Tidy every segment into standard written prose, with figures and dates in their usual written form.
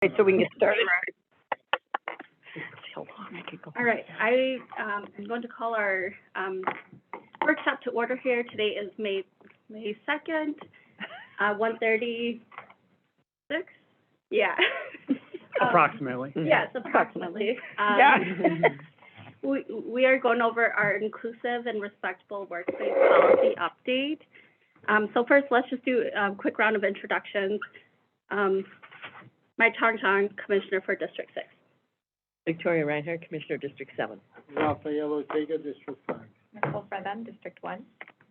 Right, so we can get started. All right, I'm going to call our, workshop to order here. Today is May 2nd, 1:36? Yeah. Approximately. Yes, approximately. Yeah. We are going over our inclusive and respectable workplace policy update. So first, let's just do a quick round of introductions. Mike Chong, Commissioner for District 6. Victoria Reinhardt, Commissioner, District 7. Rafael Ortega, District 5. Nicole Fredan, District 1.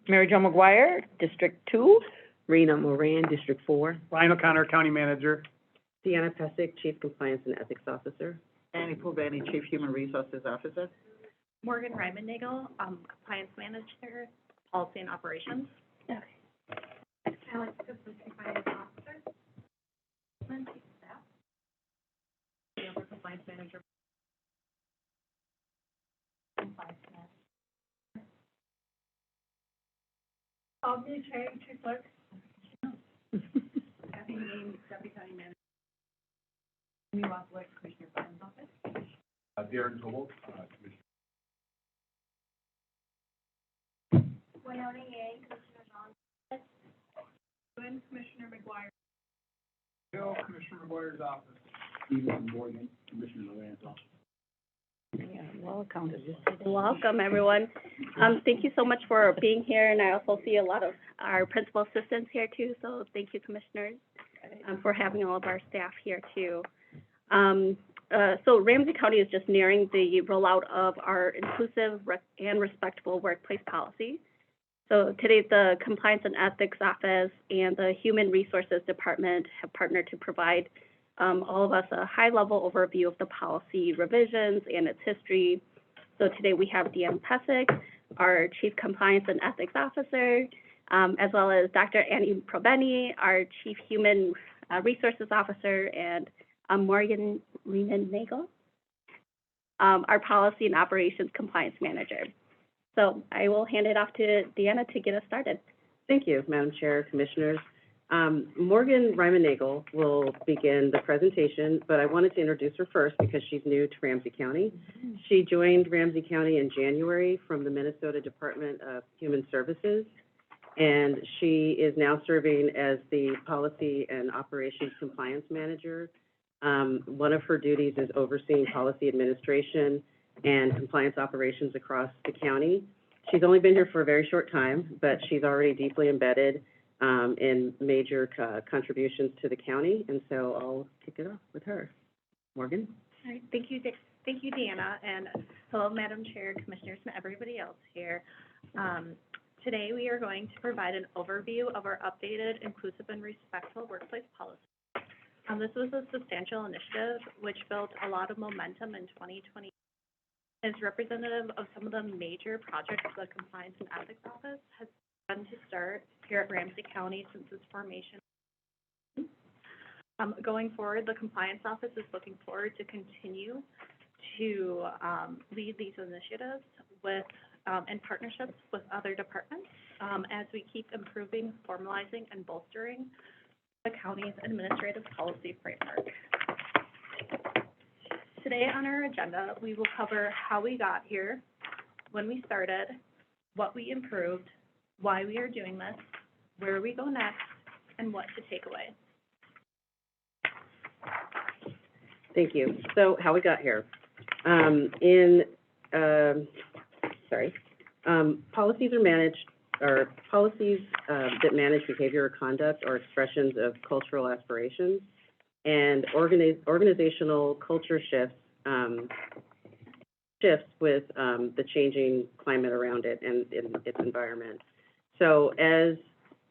Mary Jo McGuire, District 2. Rena Moran, District 4. Ryan O'Connor, County Manager. Deanna Pesic, Chief Compliance and Ethics Officer. Annie Pulvani, Chief Human Resources Officer. Morgan Ryman-Nagel, Compliance Manager, Policy and Operations. Okay. Alex Gibson, Compliance Officer. Chief Staff. Compliance Manager. Compliance Manager. Albany Chair, Chief Clerk. Kathy Ames, Deputy County Manager. Amy Wassler, Commissioner Fine's Office. Darren Cobalt, Commissioner. Wyoming Yang, Commissioner John. Lynn, Commissioner McGuire. Bill, Commissioner McGuire's office. Stephen Morgan, Commissioner Moran's office. Yeah, well counted. Welcome, everyone. Thank you so much for being here, and I also see a lot of our principal assistants here too, so thank you, commissioners, for having all of our staff here too. So Ramsey County is just nearing the rollout of our inclusive and respectable workplace policy. So today, the Compliance and Ethics Office and the Human Resources Department have partnered to provide all of us a high-level overview of the policy revisions and its history. So today we have Deanna Pesic, our Chief Compliance and Ethics Officer, as well as Dr. Annie Pulvani, our Chief Human Resources Officer, and Morgan Ryman-Nagel, our Policy and Operations Compliance Manager. So I will hand it off to Deanna to get us started. Thank you, Madam Chair, Commissioners. Morgan Ryman-Nagel will begin the presentation, but I wanted to introduce her first because she's new to Ramsey County. She joined Ramsey County in January from the Minnesota Department of Human Services, and she is now serving as the Policy and Operations Compliance Manager. One of her duties is overseeing policy administration and compliance operations across the county. She's only been here for a very short time, but she's already deeply embedded in major contributions to the county, and so I'll kick it off with her. Morgan? All right, thank you, Deanna, and hello, Madam Chair, Commissioners, and everybody else here. Today, we are going to provide an overview of our updated inclusive and respectful workplace policy. This was a substantial initiative which built a lot of momentum in 2020. It's representative of some of the major projects the Compliance and Ethics Office has done to start here at Ramsey County since its formation. Going forward, the Compliance Office is looking forward to continue to lead these initiatives with in partnerships with other departments as we keep improving, formalizing, and bolstering the county's administrative policy framework. Today on our agenda, we will cover how we got here, when we started, what we improved, why we are doing this, where we go next, and what to take away. Thank you. So how we got here. Policies are managed, or policies that manage behavior or conduct are expressions of cultural aspirations, and organizational culture shifts with the changing climate around it and in its environment. So as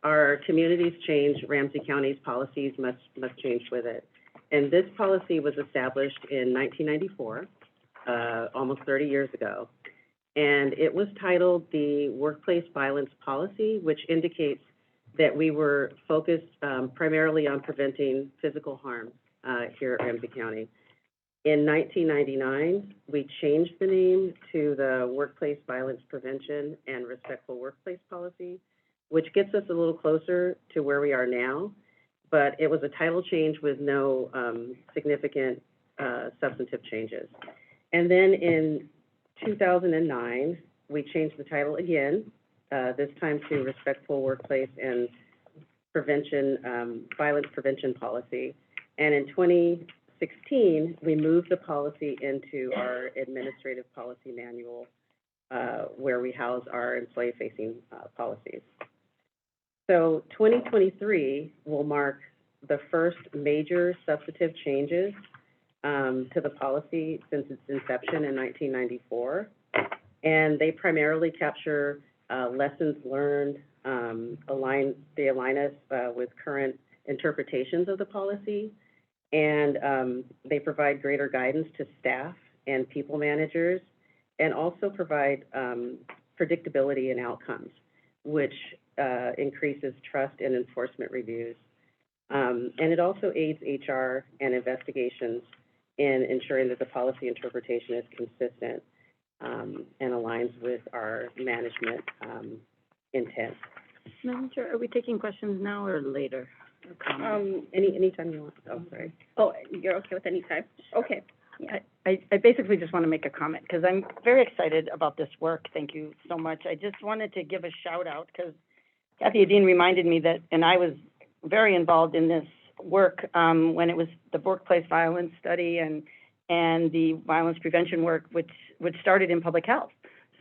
our communities change, Ramsey County's policies must change with it. And this policy was established in 1994, almost 30 years ago. And it was titled the Workplace Violence Policy, which indicates that we were focused primarily on preventing physical harm here at Ramsey County. In 1999, we changed the name to the Workplace Violence Prevention and Respectful Workplace Policy, which gets us a little closer to where we are now. but it was a title change with no, significant, substantive changes. And then in 2009, we changed the title again, this time to Respectful Workplace and Prevention, Violence Prevention Policy. And in 2016, we moved the policy into our Administrative Policy Manual, where we house our employee-facing, policies. So 2023 will mark the first major substantive changes, to the policy since its inception in 1994. And they primarily capture, lessons learned, align us, with current interpretations of the policy. And, they provide greater guidance to staff and people managers, and also provide, predictability in outcomes, which, increases trust in enforcement reviews. And it also aids HR and investigations in ensuring that the policy interpretation is consistent, and aligns with our management, intent. Madam Chair, are we taking questions now or later? Or comments? Anytime you want. Oh, sorry. Oh, you're okay with any time? Okay. Yeah. I basically just want to make a comment, because I'm very excited about this work. Thank you so much. I just wanted to give a shout out, because Kathy Adine reminded me that, and I was very involved in this work, when it was the workplace violence study and the violence prevention work, which started in public health.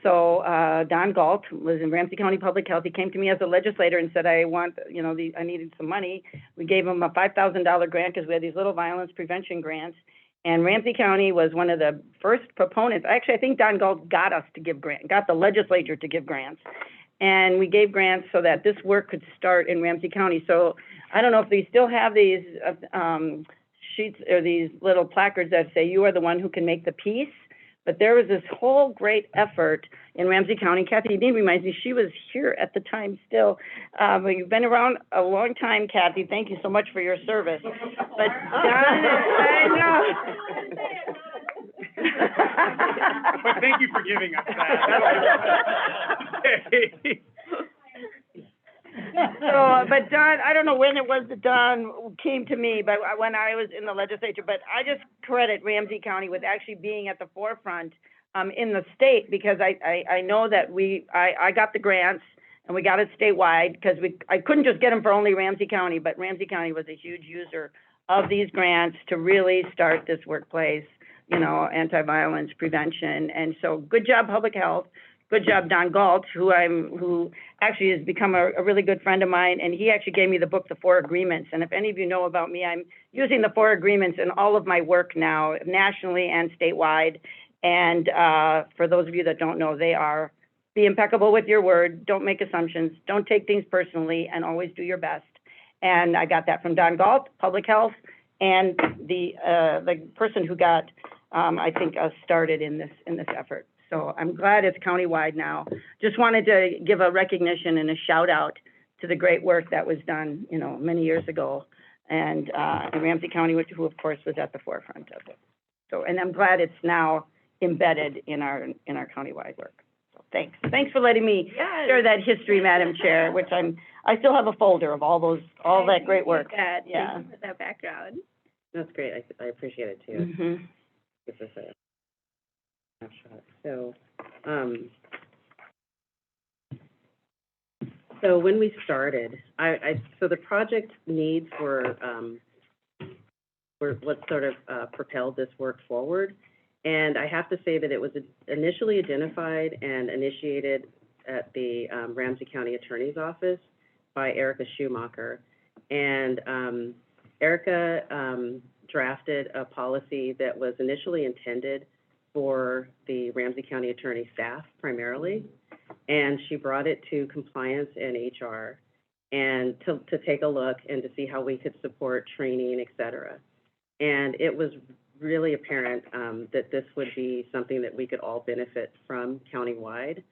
So, Don Galt was in Ramsey County Public Health. He came to me as a legislator and said, I needed some money. We gave him a $5,000 grant, because we had these little violence prevention grants. And Ramsey County was one of the first proponents. Actually, I think Don Galt got the legislature to give grants. And we gave grants so that this work could start in Ramsey County. So I don't know if they still have these, sheets or these little placards that say, you are the one who can make the peace. But there was this whole great effort in Ramsey County. Kathy Dean reminds me, she was here at the time still. But you've been around a long time, Kathy. Thank you so much for your service. But Don, I know. But thank you for giving us that. So, but Don, I don't know when it was that Don came to me, but when I was in the legislature, but I just credit Ramsey County with actually being at the forefront, in the state, because I know that I got the grants and we got it statewide, because I couldn't just get them for only Ramsey County, but Ramsey County was a huge user of these grants to really start this workplace, anti-violence prevention. And so good job, Public Health. Good job, Don Galt, who actually has become a really good friend of mine, and he actually gave me the book, The Four Agreements. And if any of you know about me, I'm using the Four Agreements in all of my work now, nationally and statewide. And for those of you that don't know, they are: be impeccable with your word, don't make assumptions, don't take things personally, and always do your best. And I got that from Don Galt, Public Health, and the person who got, I think, us started in this effort. So I'm glad it's countywide now. Just wanted to give a recognition and a shout out to the great work that was done, many years ago, and in Ramsey County, who of course was at the forefront of it. So, and I'm glad it's now embedded in our countywide work. So thanks for letting me share that history, Madam Chair, which I still have a folder of all that great work. Thank Yeah. you for that background. That's great. I appreciate it too. Mm-hmm. Give us a snapshot. So when we started, so the project needs were what sort of propelled this work forward. And I have to say that it was initially identified and initiated at the Ramsey County Attorney's Office by Erica Schumacher. And Erica drafted a policy that was initially intended for the Ramsey County Attorney staff primarily, and she brought it to compliance and HR, and to take a look and to see how we could support training, et cetera. And it was really apparent that this would be something that we could all benefit from countywide.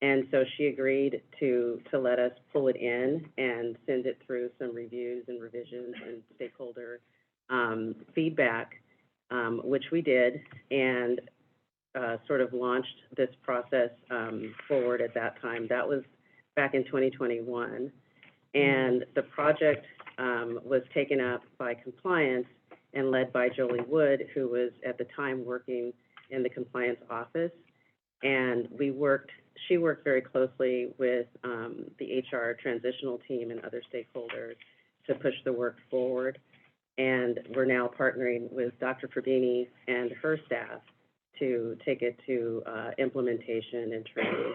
And so she agreed to let us pull it in and send it through some reviews and revisions and stakeholder feedback, which we did, and sort of launched this process forward at that time. That was back in 2021. And the project was taken up by compliance and led by Jolie Wood, who was at the time working in the compliance office. And she worked very closely with, the HR transitional team and other stakeholders to push the work forward. And we're now partnering with Dr. Fabini and her staff to take it to, implementation and training.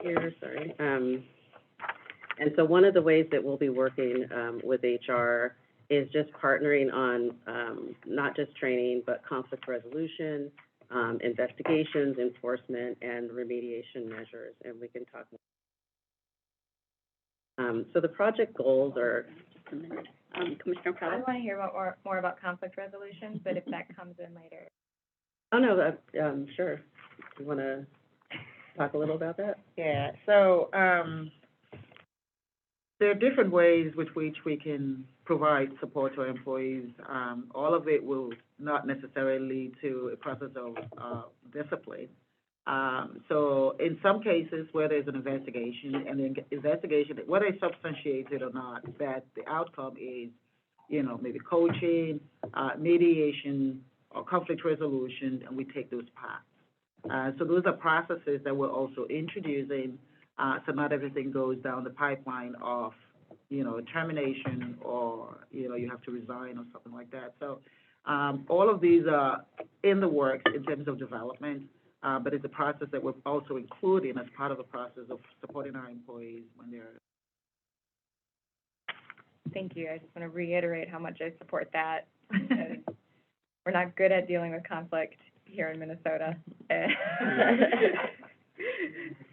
Here, sorry. And so one of the ways that we'll be working, with HR is just partnering on, not just training, but conflict resolution, investigations, enforcement, and remediation measures, and we can talk more. So the project goals are, Just a minute. Commissioner I Prada? want to hear more about conflict resolution, but if that comes in later. oh, no, sure. You want to talk a little about that? Yeah, so, there are different ways with which we can provide support to our employees. All of it will not necessarily lead to a process of, discipline. So in some cases where there's an investigation, and the investigation, whether it's substantiated or not, that the outcome is, maybe coaching, mediation, or conflict resolution, and we take those paths. So those are processes that we're also introducing, so not everything goes down the pipeline of, termination or, you have to resign or something like that. So, all of these are in the works in terms of development, but it's a process that we're also including as part of the process of supporting our employees when they're. Thank you. I just want to reiterate how much I support that. We're not good at dealing with conflict here in Minnesota.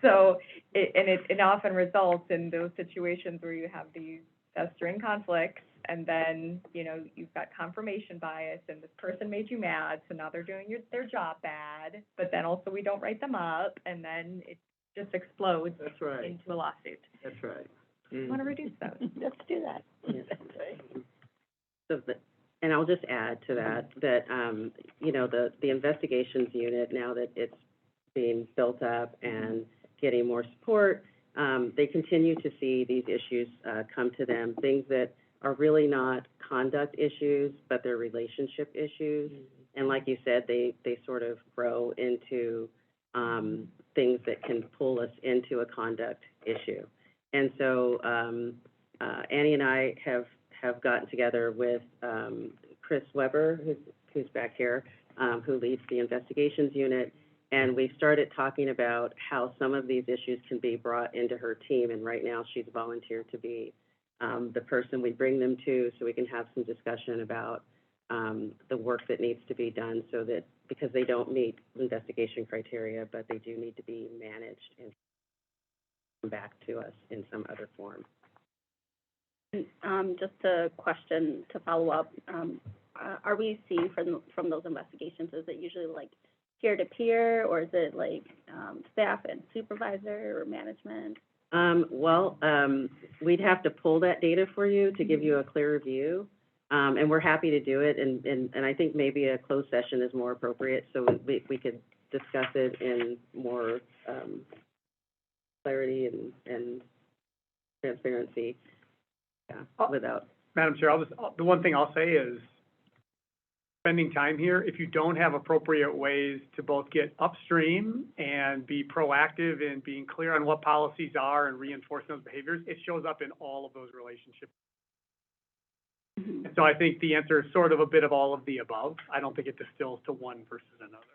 So, it often results in those situations where you have these festering conflicts, and then, you've got confirmation bias, and this person made you mad, so now they're doing their job bad, but then also we don't write them up, and then it just explodes That's right, into a lawsuit. that's right. I want to reduce those. Let's do that. So and I'll just add to that, the investigations unit, now that it's being built up and getting more support, they continue to see these issues, come to them, things that are really not conduct issues, but they're relationship issues. And like you said, they sort of grow into, things that can pull us into a conduct issue. And so, Annie and I have gotten together with, Chris Weber, who's back here, who leads the investigations unit, and we started talking about how some of these issues can be brought into her team, and right now she's volunteered to be, the person we bring them to, so we can have some discussion about, the work that needs to be done, so that, because they don't meet investigation criteria, but they do need to be managed and come back to us in some other form. Just a question to follow up, are we seeing from those investigations, is it usually like peer-to-peer, or is it like, staff and supervisor or management? We'd have to pull that data for you to give you a clearer view, and we're happy to do it, and I think maybe a closed session is more appropriate, so we could discuss it in more, clarity and transparency, without. Madam Chair, the one thing I'll say is, spending time here, if you don't have appropriate ways to both get upstream and be proactive in being clear on what policies are and reinforce those behaviors, it shows up in all of those relationships. Mhm. And so I think the answer is sort of a bit of all of the above. I don't think it distills to one versus another.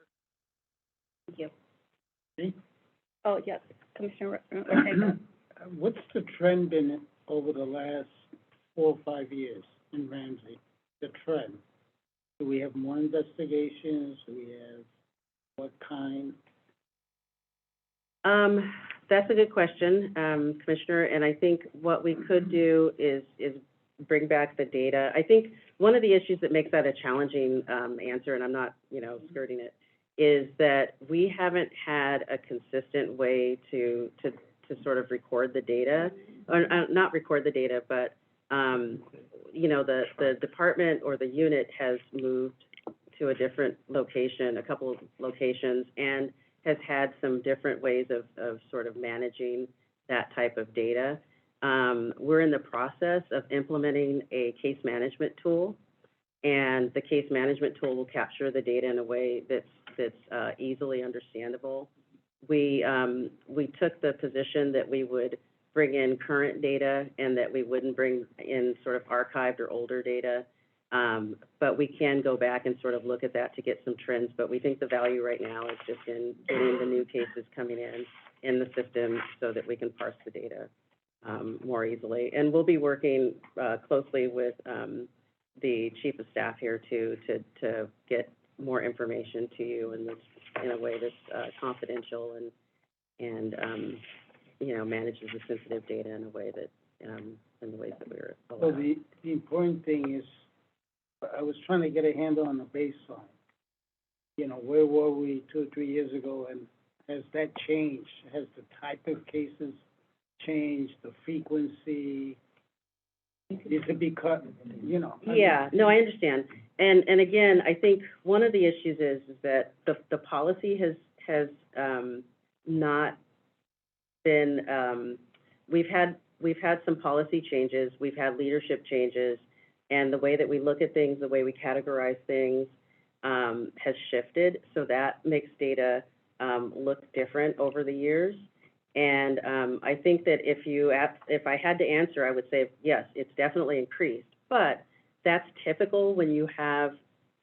Thank you. Me? Oh, yes, Commissioner Ortega. What's the trend been over the last 4 or 5 years in Ramsey? The trend? Do we have more investigations? Do we have what kind? That's a good question, Commissioner, and I think what we could do is bring back the data. I think one of the issues that makes that a challenging, answer, and I'm not, skirting it, is that we haven't had a consistent way to sort of record the data, or, not record the data, but, the department or the unit has moved to a different location, a couple of locations, and has had some different ways of sort of managing that type of data. we're in the process of implementing a case management tool, and the case management tool will capture the data in a way that's easily understandable. We took the position that we would bring in current data and that we wouldn't bring in sort of archived or older data. But we can go back and sort of look at that to get some trends, but we think the value right now is just in getting the new cases coming in the system so that we can parse the data, more easily. And we'll be working, closely with, the chief of staff here to get more information to you in a way that's, confidential and, you know, manages the sensitive data in a way that, in the ways that we're So allowed. the important thing is, I was trying to get a handle on the baseline. You know, where were we 2 or 3 years ago, and has that changed? Has the type of cases changed, the frequency? Is it because, you know? I mean, Yeah, no, I understand. And again, I think one of the issues is that the policy has not been, we've had some policy changes, we've had leadership changes, and the way that we look at things, the way we categorize things, has shifted. So that makes data, look different over the years. And, I think that if I had to answer, I would say, yes, it's definitely increased. But that's typical when you have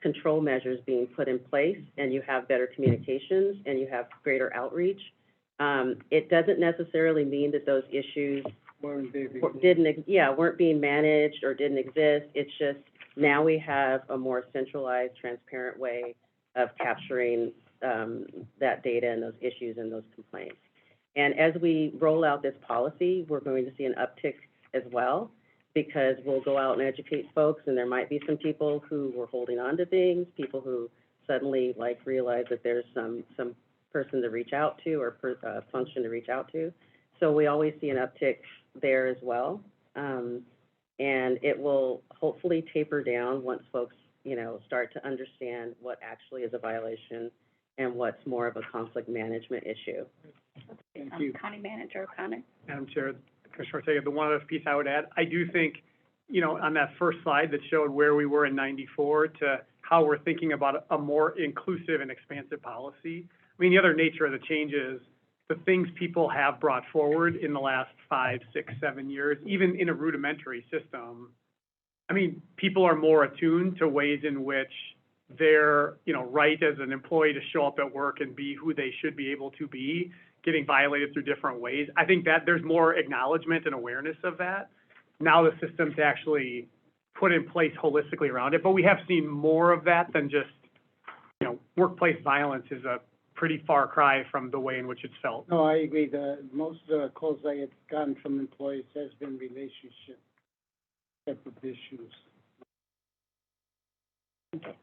control measures being put in place and you have better communications and you have greater outreach. It doesn't necessarily mean that those issues weren't being managed or didn't exist. It's just now we have a more centralized, transparent way of capturing, that data and those issues and those complaints. And as we roll out this policy, we're going to see an uptick as well, because we'll go out and educate folks, and there might be some people who were holding on to things, people who suddenly realize that there's some person to reach out to or function to reach out to. So we always see an uptick there as well. And it will hopefully taper down once folks, you know, start to understand what actually is a violation and what's more of a conflict management issue. Thank you. County Manager O'Connor. Madam Chair, Commissioner Ortega, the one other piece I would add, I do think, you know, on that first slide that showed where we were in '94 to how we're thinking about a more inclusive and expansive policy. I mean, the other nature of the changes, the things people have brought forward in the last 5, 6, 7 years, even in a rudimentary system, I mean, people are more attuned to ways in which their, you know, right as an employee to show up at work and be who they should be able to be, getting violated through different ways. I think that there's more acknowledgement and awareness of that. Now the system's actually put in place holistically around it, but we have seen more of that than just, you know, workplace violence is a pretty far cry from the way in which it's felt. No, I agree. Most of the calls I have gotten from employees has been relationship type of issues.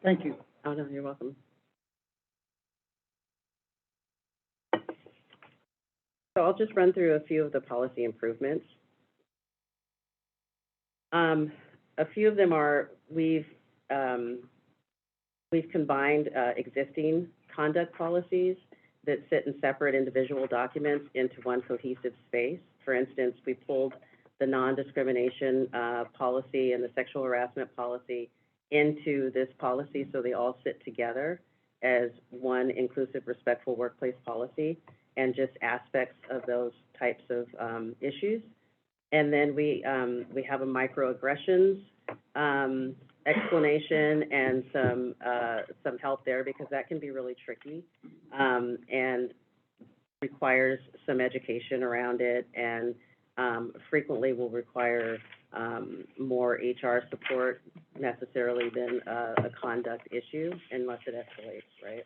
Thank you. Oh, no, you're welcome. So I'll just run through a few of the policy improvements. A few of them are, we've combined, existing conduct policies that sit in separate individual documents into one cohesive space. For instance, we pulled the non-discrimination, policy and the sexual harassment policy into this policy, so they all sit together as one inclusive, respectful workplace policy, and just aspects of those types of, issues. And then we have a microaggressions, explanation and some help there, because that can be really tricky, and requires some education around it, and, frequently will require, more HR support necessarily than a conduct issue, unless it escalates, right?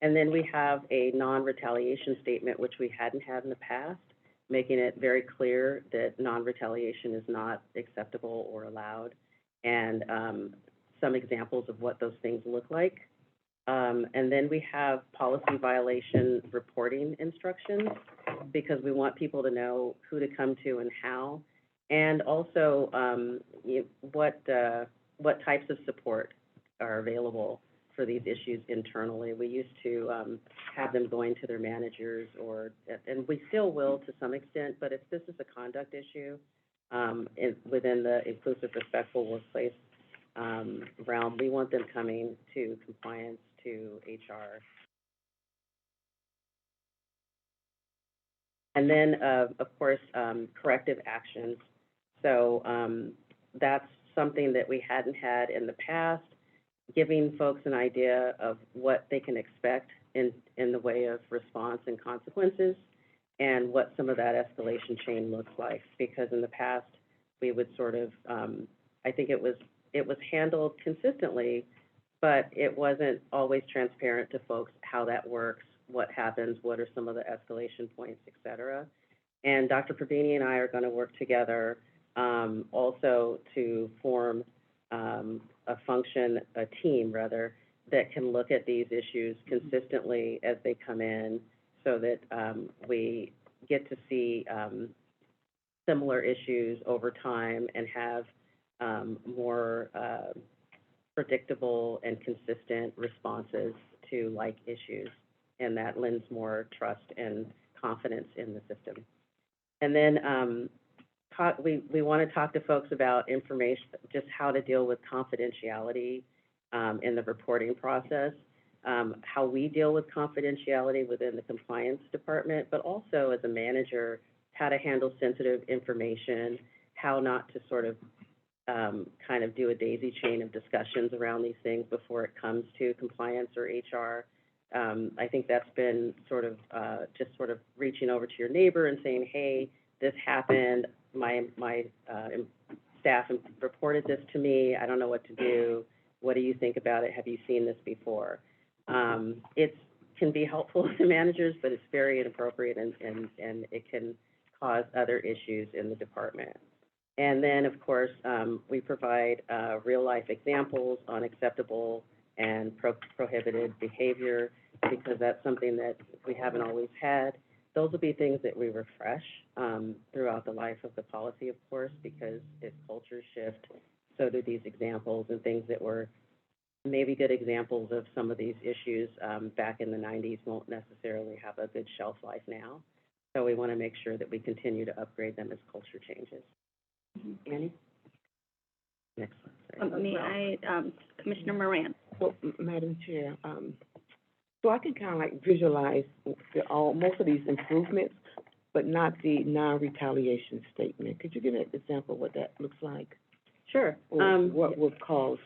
And then we have a non-retaliation statement, which we hadn't had in the past, making it very clear that non-retaliation is not acceptable or allowed, and some examples of what those things look like. And then we have policy violation reporting instructions, because we want people to know who to come to and how, and also what types of support are available for these issues internally. We used to have them going to their managers, and we still will to some extent, but if this is a conduct issue, within the inclusive, respectful workplace, realm. We want them coming to compliance, to HR. And then, of course, corrective actions. So, that's something that we hadn't had in the past, giving folks an idea of what they can expect in the way of response and consequences, and what some of that escalation chain looks like. Because in the past, we would sort of, I think it was handled consistently, but it wasn't always transparent to folks how that works, what happens, what are some of the escalation points, et cetera. And Dr. Pravini and I are going to work together also to form a team rather, that can look at these issues consistently as they come in, so that we get to see similar issues over time and have more predictable and consistent responses to like issues, and that lends more trust and confidence in the system. And then we want to talk to folks about information, just how to deal with confidentiality in the reporting process, how we deal with confidentiality within the compliance department, but also as a manager, how to handle sensitive information, how not to sort of kind of do a daisy chain of discussions around these things before it comes to compliance or HR. I think that's been sort of just sort of reaching over to your neighbor and saying, hey, this happened, my staff reported this to me, I don't know what to do, what do you think about it, have you seen this before? It can be helpful to managers, but it's very inappropriate, and it can cause other issues in the department. And then, of course, we provide real-life examples on acceptable and prohibited behavior, because that's something that we haven't always had. Those will be things that we refresh throughout the life of the policy, of course, because if cultures shift, so do these examples, and things that were maybe good examples of some of these issues back in the 90s won't necessarily have a good shelf life now. So we want to make sure that we continue to upgrade them as culture changes. Annie? Next one, sorry. May I, Commissioner Moran? Well, Madam Chair, so I can kind of like visualize most of these improvements, but not the non-retaliation statement. Could you give an example of what that looks like? Sure. Or what would cause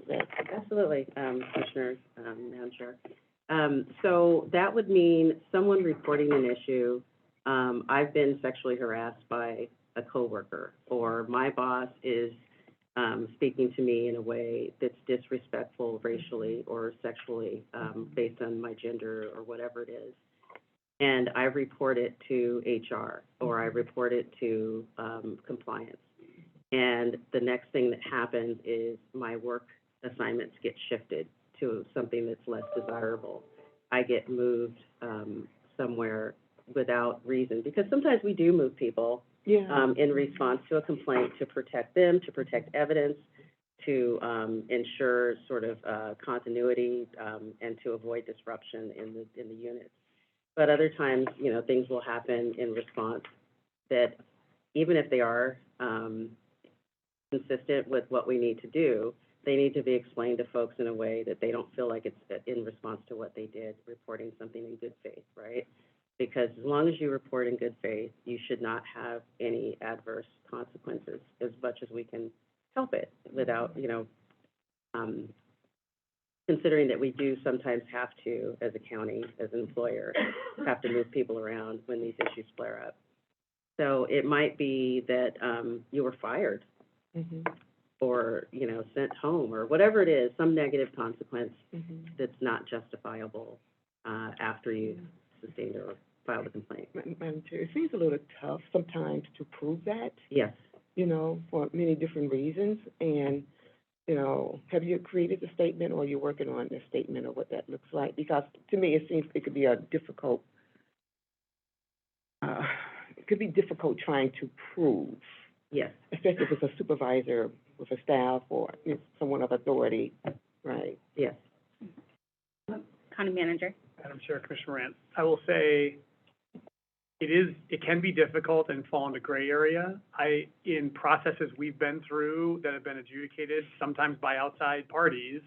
that? Absolutely, Commissioner, Madam Chair. So that would mean someone reporting an issue, I've been sexually harassed by a coworker, or my boss is speaking to me in a way that's disrespectful racially or sexually, based on my gender or whatever it is. And I report it to HR, or I report it to compliance. And the next thing that happens is my work assignments get shifted to something that's less desirable. I get moved somewhere without reason, because sometimes we do move people in response to a complaint to protect them, to protect evidence, to ensure sort of continuity, and to avoid disruption in the units. But other times, you know, things will happen in response that, even if they are consistent with what we need to do, they need to be explained to folks in a way that they don't feel like it's in response to what they did, reporting something in good faith, right? Because as long as you report in good faith, you should not have any adverse consequences, as much as we can help it, without, you know, considering that we do sometimes have to, as a county, as an employer, have to move people around when these issues flare up. So it might be that you were fired, or, you know, sent home, or whatever it is, some negative consequence that's not justifiable after you sustained or filed a complaint. Madam Chair, it seems a little tough sometimes to prove that, Yes. you know, for many different reasons. And, you know, have you created a statement, or you're working on a statement of what that looks like? Because to me, it seems it could be a difficult, it could be difficult trying to prove. Yes. Especially if it's a supervisor with a staff, or you know, someone of authority, right? Yes. County Manager? Madam Chair, Commissioner Rand, I will say, it can be difficult and fall into gray area. In processes we've been through that have been adjudicated, sometimes by outside parties,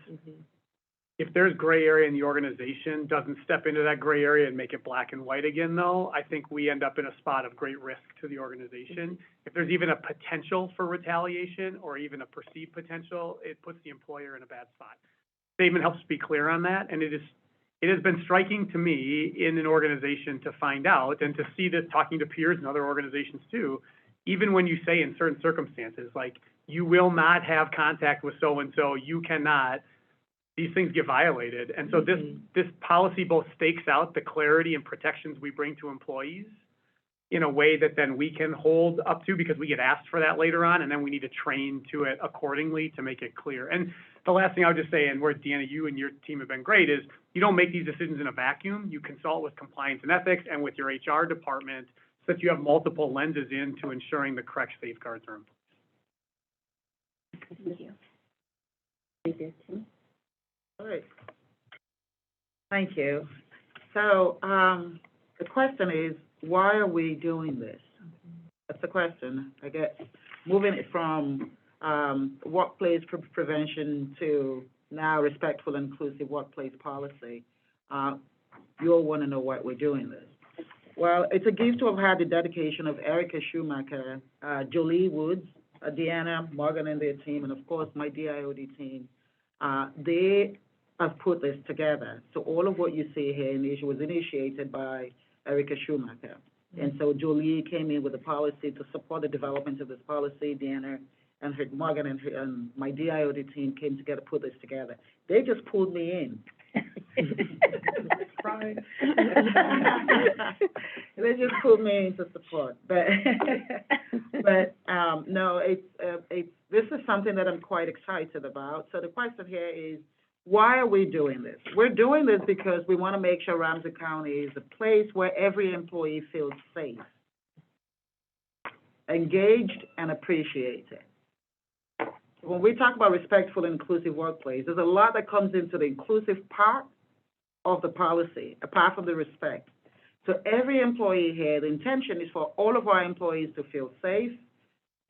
if there's gray area in the organization, doesn't step into that gray area and make it black and white again, though, I think we end up in a spot of great risk to the organization. If there's even a potential for retaliation or even a perceived potential, it puts the employer in a bad spot. Statement helps be clear on that, and it has been striking to me in an organization to find out and to see this talking to peers and other organizations too, even when you say in certain circumstances, like, you will not have contact with so-and-so, you cannot, these things get violated. And so this policy both stakes out the clarity and protections we bring to employees in a way that then we can hold up to, because we get asked for that later on, and then we need to train to it accordingly to make it clear. And the last thing I would just say, and where Deanna, you and your team have been great, is you don't make these decisions in a vacuum. You consult with compliance and ethics and with your HR department so that you have multiple lenses into ensuring the correct safeguards are in place. Thank you. Thank you. All right. Thank you. So, the question is, why are we doing this? That's the question, I guess. Moving it from workplace prevention to now respectful and inclusive workplace policy, you'll want to know why we're doing this. Well, it's a gift to have had the dedication of Erica Schumacher, Jolie Woods, Deanna, Morgan and their team, and of course my DIOD team. They have put this together. So all of what you see here was initiated by Erica Schumacher. And so Jolie came in with a policy to support the development of this policy. Deanna and Morgan and my DIOD team came together to put this together. They just pulled me in. Right. They just pulled me in to support. But no, this is something that I'm quite excited about. So the question here is, why are we doing this? We're doing this because we want to make sure Ramsey County is a place where every employee feels safe, engaged, and appreciated. When we talk about respectful and inclusive workplace, there's a lot that comes into the inclusive part of the policy, apart from the respect. So every employee here, the intention is for all of our employees to feel safe,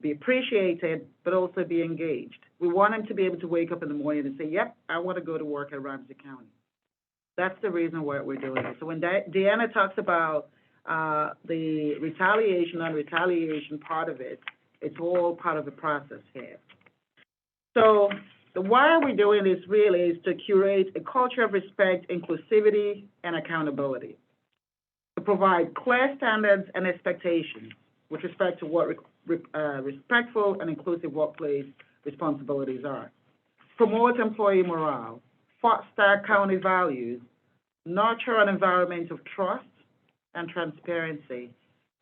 be appreciated, but also be engaged. We want them to be able to wake up in the morning and say, yep, I want to go to work at Ramsey County. That's the reason why we're doing it. So when Deanna talks about the retaliation and retaliation part of it, it's all part of the process here. So the why are we doing this really is to curate a culture of respect, inclusivity, and accountability, to provide clear standards and expectations with respect to what respectful and inclusive workplace responsibilities are, promote employee morale, foster county values, nurture an environment of trust and transparency.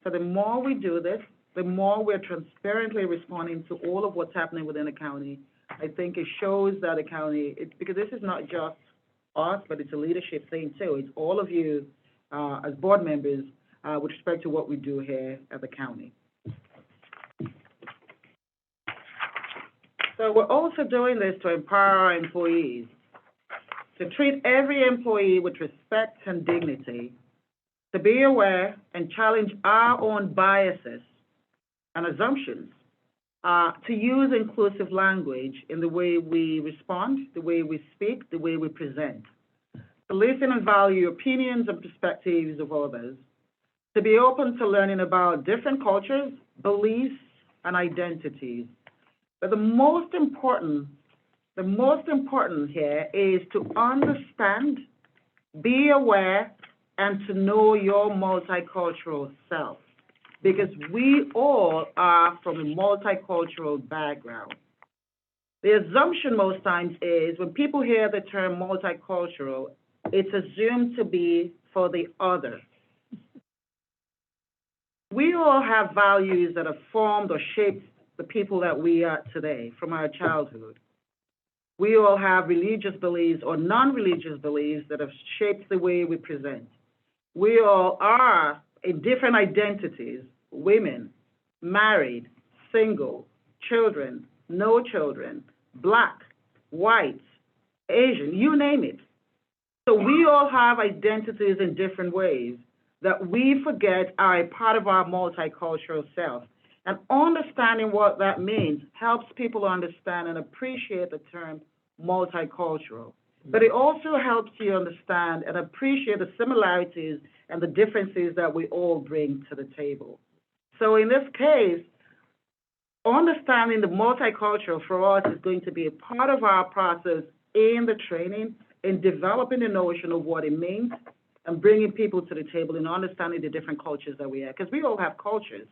So the more we do this, the more we're transparently responding to all of what's happening within the county. I think it shows that the county, because this is not just us, but it's a leadership thing too. It's all of you as board members with respect to what we do here at the county. So we're also doing this to empower our employees, to treat every employee with respect and dignity, to be aware and challenge our own biases and assumptions, to use inclusive language in the way we respond, the way we speak, the way we present, to listen and value opinions and perspectives of others, to be open to learning about different cultures, beliefs, and identities. But the most important here is to understand, be aware, and to know your multicultural self, because we all are from a multicultural background. The assumption most times is when people hear the term multicultural, it's assumed to be for the other. We all have values that have formed or shaped the people that we are today from our childhood. We all have religious beliefs or non-religious beliefs that have shaped the way we present. We all are in different identities: women, married, single, children, no children, black, white, Asian, you name it. So we all have identities in different ways, that we forget are a part of our multicultural self. And understanding what that means helps people understand and appreciate the term multicultural. But it also helps you understand and appreciate the similarities and the differences that we all bring to the table. So in this case, understanding the multicultural for us is going to be a part of our process in the training, in developing the notion of what it means, and bringing people to the table and understanding the different cultures that we have. Because we all have cultures.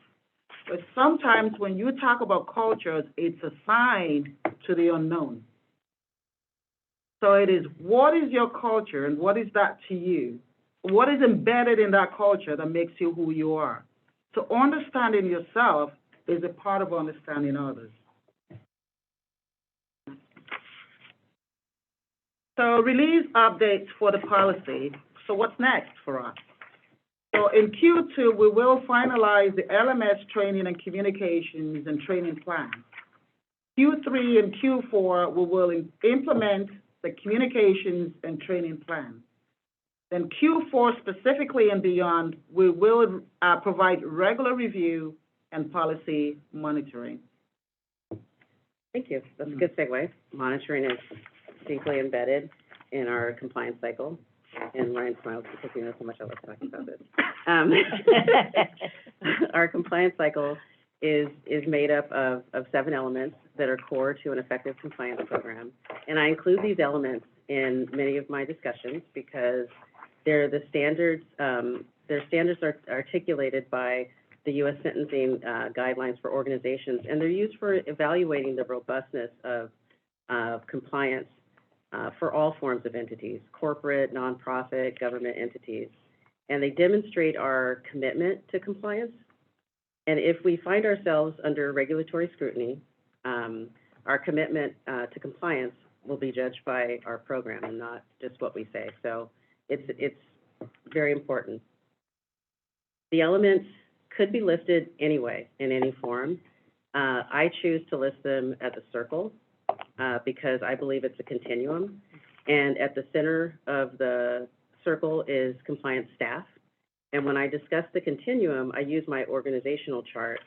But sometimes when you talk about cultures, it's assigned to the unknown. So it is, what is your culture and what is that to you? What is embedded in that culture that makes you who you are? So understanding yourself is a part of understanding others. So release updates for the policy. So what's next for us? So in Q2, we will finalize the LMS training and communications and training plan. Q3 and Q4, we will implement the communications and training plan. Then Q4 specifically and beyond, we will provide regular review and policy monitoring. Thank you. That's a good segue. Monitoring is deeply embedded in our compliance cycle. And Ryan smiles because he knows how much I love talking about this. Our compliance cycle is made up of 7 elements that are core to an effective compliance program. And I include these elements in many of my discussions because they're the standards, their standards are articulated by the U.S. sentencing guidelines for organizations, and they're used for evaluating the robustness of compliance for all forms of entities, corporate, nonprofit, government entities. And they demonstrate our commitment to compliance. And if we find ourselves under regulatory scrutiny, our commitment to compliance will be judged by our program and not just what we say. So it's very important. The elements could be listed anyway, in any form. I choose to list them as a circle because I believe it's a continuum. And at the center of the circle is compliance staff. And when I discuss the continuum, I use my organizational chart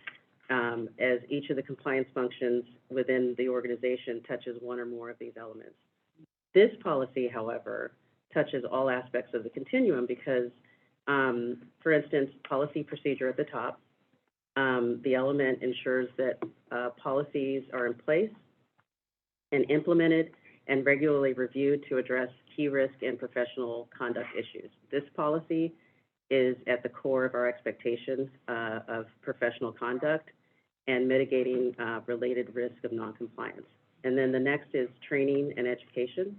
as each of the compliance functions within the organization touches one or more of these elements. This policy, however, touches all aspects of the continuum because, for instance, policy procedure at the top, the element ensures that policies are in place and implemented and regularly reviewed to address key risk and professional conduct issues. This policy is at the core of our expectations of professional conduct and mitigating related risk of noncompliance. And then the next is training and education,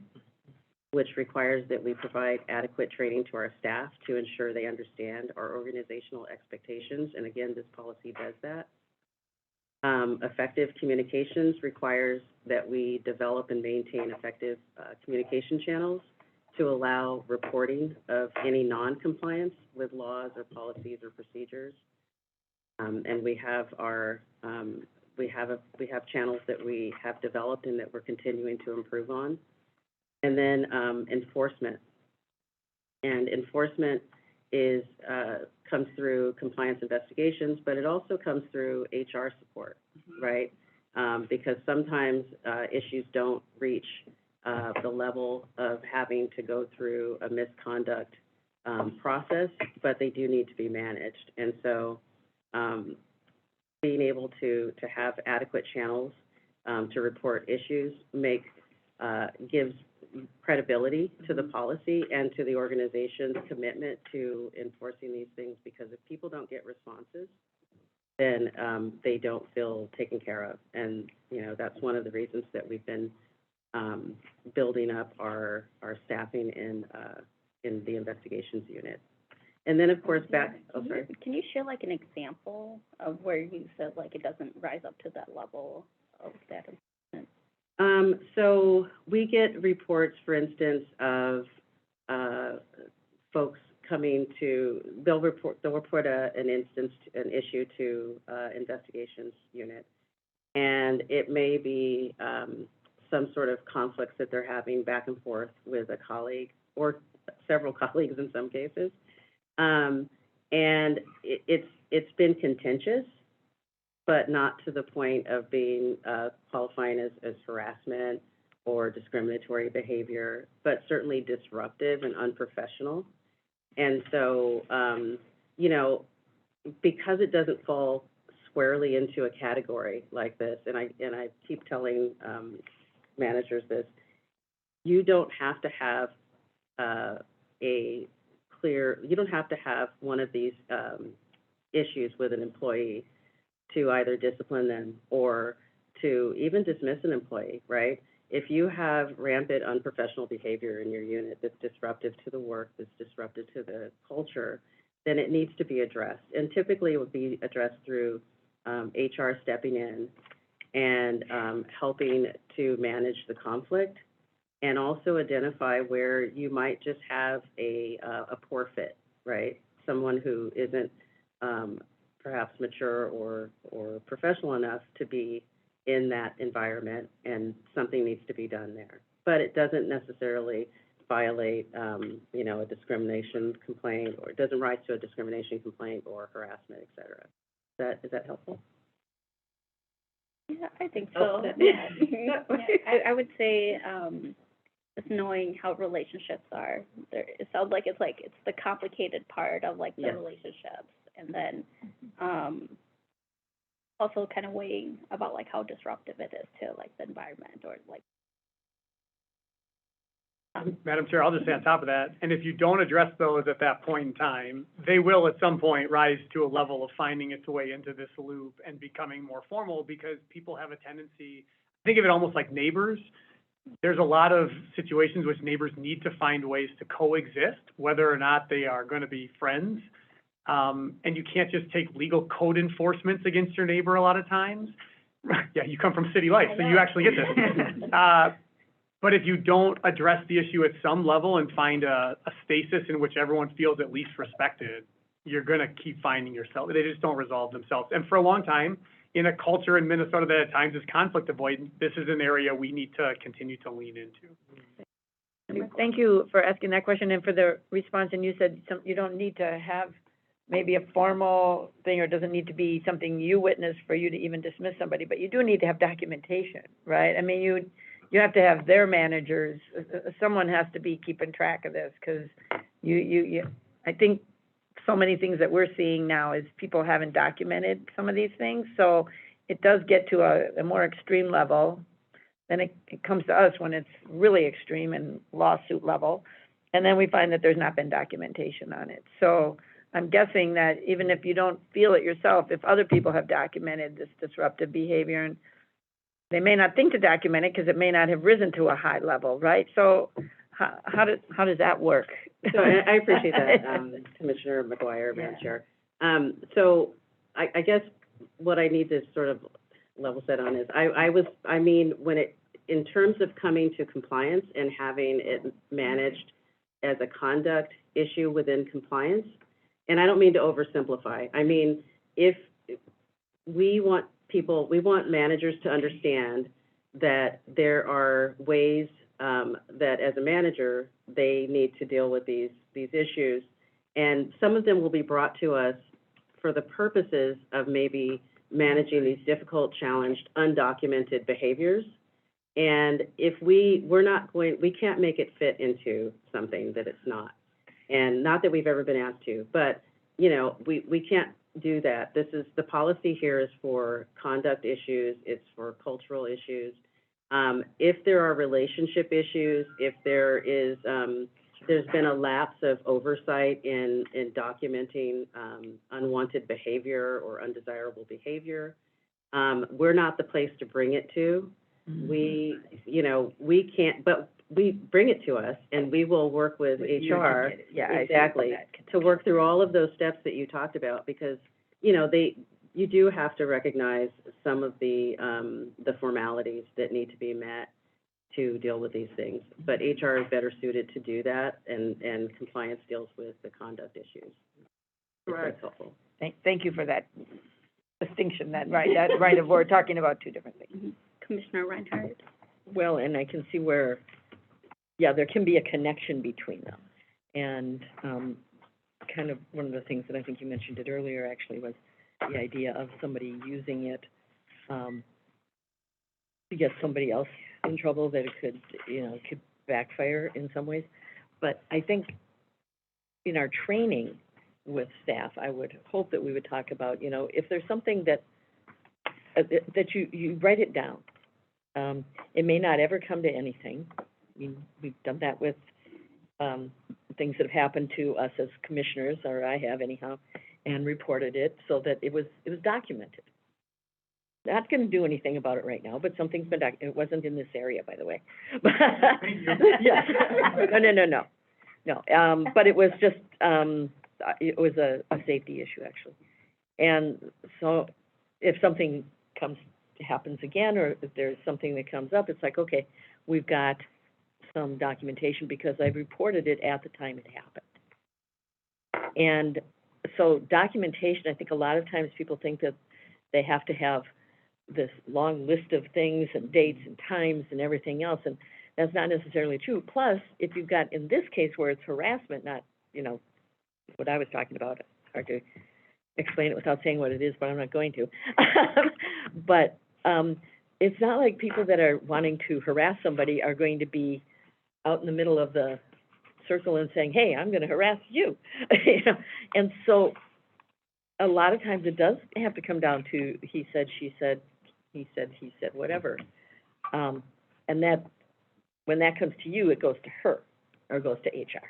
which requires that we provide adequate training to our staff to ensure they understand our organizational expectations. And again, this policy does that. Effective communications requires that we develop and maintain effective communication channels to allow reporting of any non-compliance with laws or policies or procedures. And we have our we have channels that we have developed and that we're continuing to improve on. And then enforcement. And enforcement is comes through compliance investigations, but it also comes through HR support, right? Because sometimes issues don't reach the level of having to go through a misconduct process, but they do need to be managed. And so being able to have adequate channels to report issues gives credibility to the policy and to the organization's commitment to enforcing these things, because if people don't get responses, then they don't feel taken care of. And, you know, that's one of the reasons that we've been building up our staffing in the investigations unit. And then, of course, Can you share like an example of where you said like it doesn't rise up to that level of that? So we get reports, for instance, of folks coming to, they'll report an issue to investigations unit, and it may be some sort of conflicts that they're having back and forth with a colleague or several colleagues in some cases. And it's been contentious, but not to the point of being, qualifying as harassment or discriminatory behavior, but certainly disruptive and unprofessional. And so, you know, because it doesn't fall squarely into a category like this, and I keep telling, managers this, you don't have to have, you don't have to have one of these, issues with an employee to either discipline them or to even dismiss an employee, right? If you have rampant unprofessional behavior in your unit that's disruptive to the work, that's disruptive to the culture, then it needs to be addressed. And typically it would be addressed through HR stepping in and helping to manage the conflict, and also identify where you might just have a poor fit, right? Someone who isn't perhaps mature or professional enough to be in that environment, and something needs to be done there. But it doesn't necessarily violate, you know, a discrimination complaint, or it doesn't rise to a discrimination complaint or harassment, et cetera. Is that helpful? Yeah, I think Oh, so. yeah. Yeah, I would say, just knowing how relationships are. It sounds like it's the complicated part of like the Yes. relationships, and then, also kind of weighing about like how disruptive it is to like the environment, or like. Madam Chair, I'll just say on top of that, and if you don't address those at that point in time, they will at some point rise to a level of finding its way into this loop and becoming more formal, because people have a tendency, think of it almost like neighbors. There's a lot of situations which neighbors need to find ways to coexist, whether or not they are going to be friends. And you can't just take legal code enforcements against your neighbor a lot of times. Yeah, you come from city life, so you actually get this. But if you don't address the issue at some level and find a stasis in which everyone feels at least respected, you're going to keep finding yourself. They just don't resolve themselves. And for a long time, in a culture in Minnesota that at times is conflict avoidant, this is an area we need to continue to lean into. Thank you for asking that question and for the response. And you said you don't need to have maybe a formal thing, or it doesn't need to be something you witnessed for you to even dismiss somebody, but you do need to have documentation, right? I mean, you have to have their managers, someone has to be keeping track of this, because I think so many things that we're seeing now is people haven't documented some of these things, so it does get to a more extreme level. Then it comes to us when it's really extreme and lawsuit level, and then we find that there's not been documentation on it. So I'm guessing that even if you don't feel it yourself, if other people have documented this disruptive behavior, and they may not think to document it because it may not have risen to a high level, right? So how does that work? So I appreciate that, Commissioner McGuire, Madam Chair. So I guess what I need to sort of level set on is, in terms of coming to compliance and having it managed as a conduct issue within compliance, and I don't mean to oversimplify. I mean, if we want managers to understand that there are ways that as a manager, they need to deal with these issues. And some of them will be brought to us for the purposes of maybe managing these difficult, challenged, undocumented behaviors. And if we can't make it fit into something that it's not. And not that we've ever been asked to, but, you know, we can't do that. The policy here is for conduct issues, it's for cultural issues. If there are relationship issues, if there is, there's been a lapse of oversight in documenting unwanted behavior or undesirable behavior, we're not the place to bring it to. We can't, but we bring it to us, and we will work with HR, exactly, to work through all of those steps that you talked about, because, you know, you do have to recognize some of the formalities that need to be met to deal with these things. But HR is better suited to do that, and compliance deals with the conduct issues. Correct. That's helpful. Thank you for that distinction, that right of, we're talking about two different things. Mm-hmm. Commissioner Reinhardt? Well, and I can see where, there can be a connection between them. And kind of one of the things that I think you mentioned it earlier, actually, was the idea of somebody using it, to get somebody else in trouble, that it could, could backfire in some ways. But I think in our training with staff, I would hope that we would talk about, if there's something that, that you write it down. It may not ever come to anything. I mean, we've done that with, things that have happened to us as commissioners, or I have anyhow, and reported it so that it was documented. Not gonna do anything about it right now, but something's been it wasn't in this area, by the way. Thank you. Yes. No, but it was just, it was a safety issue, actually. And so if something happens again, or if there's something that comes up, it's like, okay, we've got some documentation because I reported it at the time it happened. And so documentation, I think a lot of times people think that they have to have this long list of things and dates and times and everything else, and that's not necessarily true. Plus, if you've got, in this case, where it's harassment, not, what I was talking about, it's hard to explain it without saying what it is, but I'm not going to. But it's not like people that are wanting to harass somebody are going to be out in the middle of the circle and saying, hey, I'm going to harass you. And so a lot of times it does have to come down to he said, she said, he said, whatever. And that, when that comes to you, it goes to her, or goes to HR.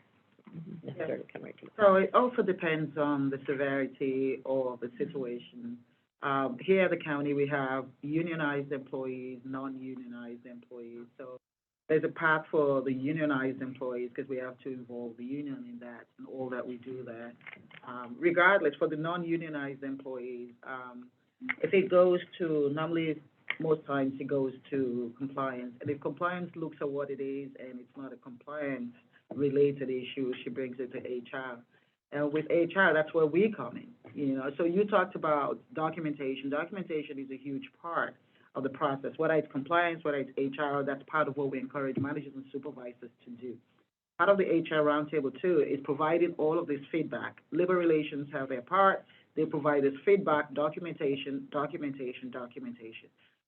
Necessarily come right to you. So it also depends on the severity of the situation. Here at the county, we have unionized employees, non-unionized employees. So there's a path for the unionized employees, because we have to involve the union in that and all that we do there. Regardless, for the non-unionized employees, if it goes to, normally, most times it goes to compliance. And if compliance looks at what it is and it's not a compliance-related issue, she brings it to HR. And with HR, that's where we come in, So you talked about documentation. Documentation is a huge part of the process. Whether it's compliance, whether it's HR, that's part of what we encourage managers and supervisors to do. Part of the HR roundtable, too, is providing all of this feedback. Labor relations have their part. They provide us feedback, documentation.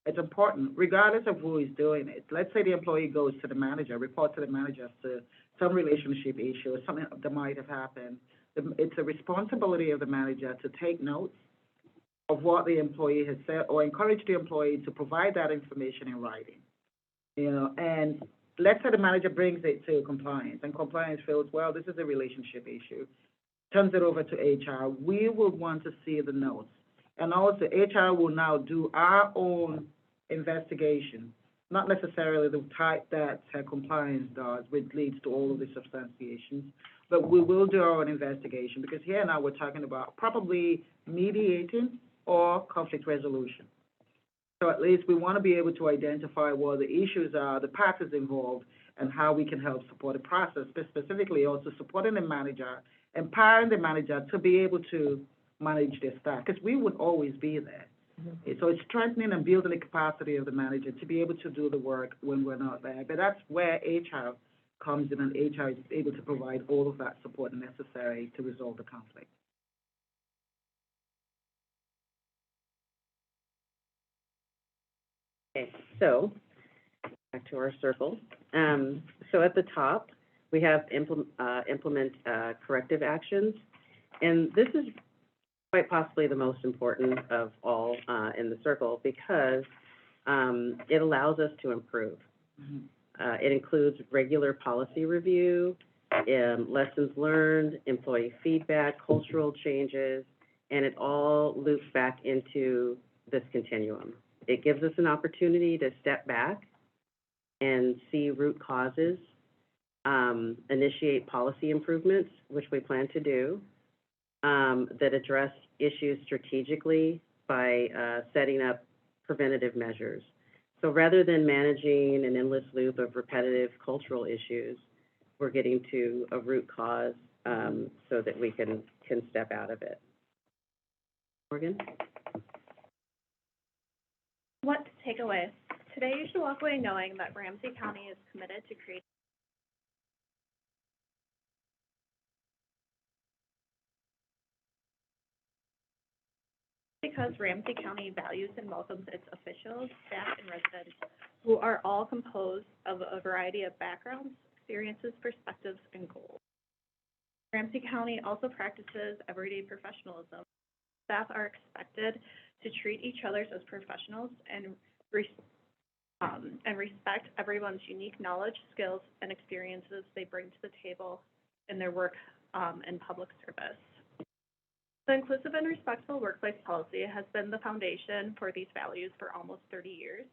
It's important, regardless of who is doing it. Let's say the employee goes to the manager, reports to the manager to some relationship issue or something that might have happened. It's a responsibility of the manager to take notes of what the employee has said, or encourage the employee to provide that information in writing. And let's say the manager brings it to compliance, and compliance feels, well, this is a relationship issue, turns it over to HR. We will want to see the notes. And also, HR will now do our own investigation, not necessarily the type that compliance does, which leads to all of the substantiations, but we will do our own investigation, because here now we're talking about probably mediating or conflict resolution. So at least we want to be able to identify what the issues are, the parties involved, and how we can help support the process, but specifically also supporting the manager, empowering the manager to be able to manage their staff, because we would always be there. So it's strengthening and building the capacity of the manager to be able to do the work when we're not there. But that's where HR comes in, and HR is able to provide all of that support necessary to resolve the conflict. Okay, so back to our circle. So at the top, we have implement corrective actions, and this is quite possibly the most important of all in the circle, because it allows us to improve. It includes regular policy review, lessons learned, employee feedback, cultural changes, and it all loops back into this continuum. It gives us an opportunity to step back and see root causes, initiate policy improvements, which we plan to do, that address issues strategically by setting up preventative measures. So rather than managing an endless loop of repetitive cultural issues, we're getting to a root cause so that we can step out of it. Morgan? What to take away? Today, you should walk away knowing that Ramsey County is committed to creating because Ramsey County values and welcomes its officials, staff, and residents, who are all composed of a variety of backgrounds, experiences, perspectives, and goals. Ramsey County also practices everyday professionalism. Staff are expected to treat each other as professionals and respect everyone's unique knowledge, skills, and experiences they bring to the table in their work in public service. The inclusive and respectful workplace policy has been the foundation for these values for almost 30 years.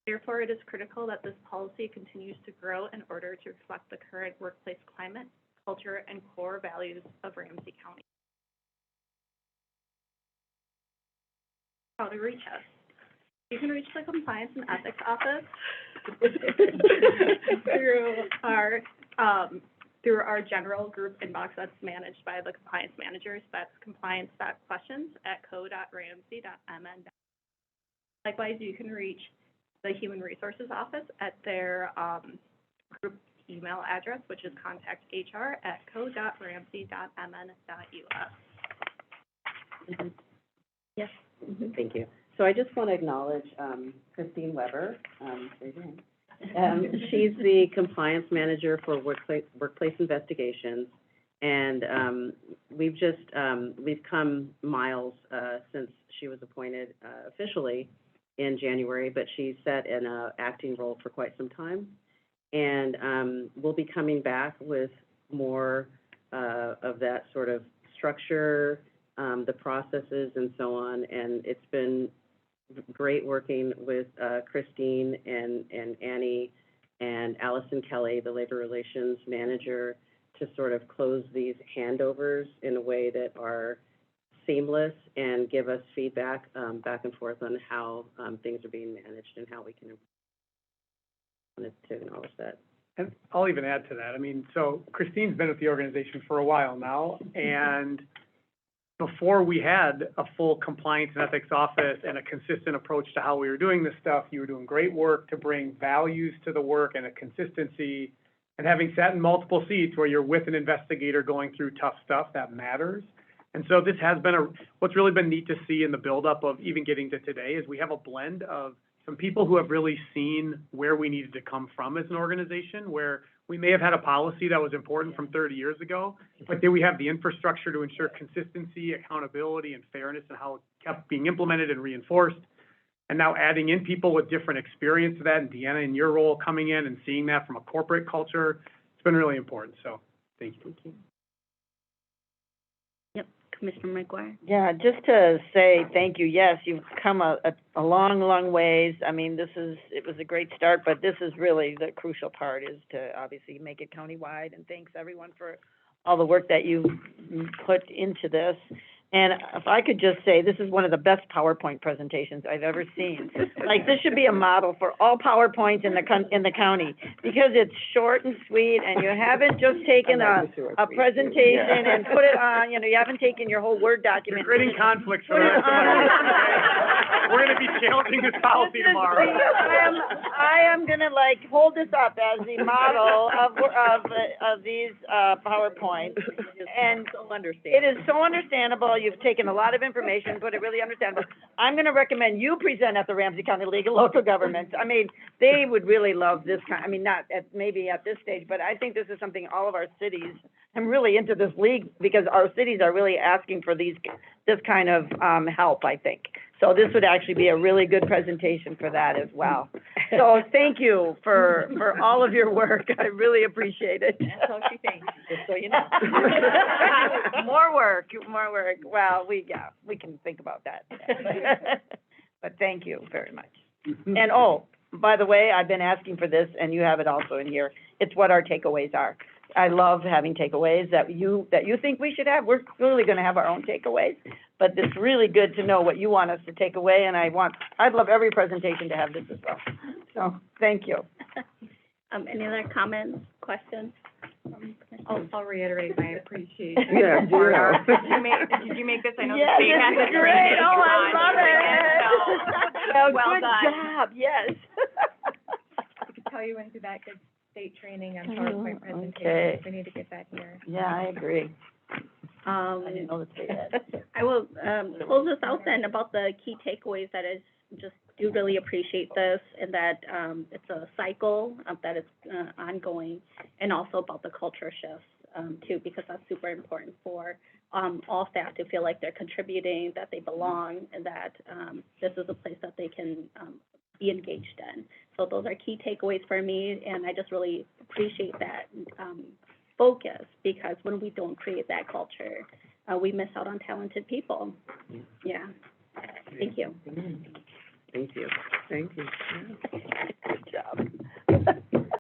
Therefore, it is critical that this policy continues to grow in order to reflect the current workplace climate, culture, and core values of Ramsey County. How to reach us. You can reach the Compliance and Ethics Office through our general group inbox that's managed by the compliance managers. That's compliance.questions@co.ramsey.mn. Likewise, you can reach the Human Resources Office at their group email address, which is contacthr@co.ramsey.mn.us. Yes. Thank you. So I just want to acknowledge Christine Weber. Raise your hand. She's the compliance manager for workplace investigations, and we've come miles since she was appointed officially in January, but she's sat in an acting role for quite some time, and we'll be coming back with more of that sort of structure, the processes and so on, and it's been great working with Christine and Annie and Allison Kelly, the labor relations manager, to sort of close these handovers in a way that are seamless and give us feedback back and forth on how things are being managed and how we can improve. I wanted to acknowledge that. And I'll even add to that. I mean, so Christine's been with the organization for a while now, and before we had a full compliance and ethics office and a consistent approach to how we were doing this stuff, you were doing great work to bring values to the work and a consistency. And having sat in multiple seats where you're with an investigator going through tough stuff, that matters. And so this has been what's really been neat to see in the buildup of even getting to today is we have a blend of some people who have really seen where we needed to come from as an organization, where we may have had a policy that was important from 30 years ago, but then we have the infrastructure to ensure consistency, accountability, and fairness in how it kept being implemented and reinforced. And now adding in people with different experience to that, and Deanna, in your role, coming in and seeing that from a corporate culture, it's been really important. So thank you. Thank you. Yep, Commissioner McGuire. Yeah, just to say thank you. Yes, you've come a long, long ways. I mean, it was a great start, but this is really the crucial part, is to obviously make it countywide. And thanks everyone for all the work that you put into this. And if I could just say, this is one of the best PowerPoint presentations I've ever seen. Like, this should be a model for all PowerPoints in the county, because it's short and sweet, and you haven't just taken a presentation and put it on, you haven't taken your whole Word document. You're creating conflicts for the rest of us. We're gonna be challenging this policy tomorrow. I am gonna hold this up as the model of these PowerPoints. And So understandable. it is so understandable. You've taken a lot of information, put it really understandable. I'm gonna recommend you present at the Ramsey County League of Local Governments. I mean, they would really love this not maybe at this stage, but I think this is something all of our cities, I'm really into this league, because our cities are really asking for this kind of help, I think. So this would actually be a really good presentation for that as well. So thank you for all of your work. I really appreciate it. That's all she thinks, just so you know. More work. Well, we can think about that. But thank you very much. And by the way, I've been asking for this, and you have it also in here. It's what our takeaways are. I love having takeaways that you think we should have. We're clearly gonna have our own takeaways, but it's really good to know what you want us to take away, and I'd love every presentation to have this as well. So, thank you. Any other comments, questions? I'll reiterate my appreciation. Yeah, for yeah. our- Did you make this? I know Yes, the state has this a is great. training Oh, I on love doing it. so well Good done. job, yes. I could tell you went through that good state training on Oh, PowerPoint presentations. okay. We need to get that here. Yeah, I agree. Um, I didn't know that they had. I will, close this out then about the key takeaways that is, just do really appreciate this and that, it's a cycle, that it's, ongoing, and also about the culture shifts, too, because that's super important for, all staff to feel like they're contributing, that they belong, and that, this is a place that they can, be engaged in. So those are key takeaways for me, and I just really appreciate that, focus, because when we don't create that culture, we miss out on talented people. Yeah. Thank you. Thank you. Thank you. Good job.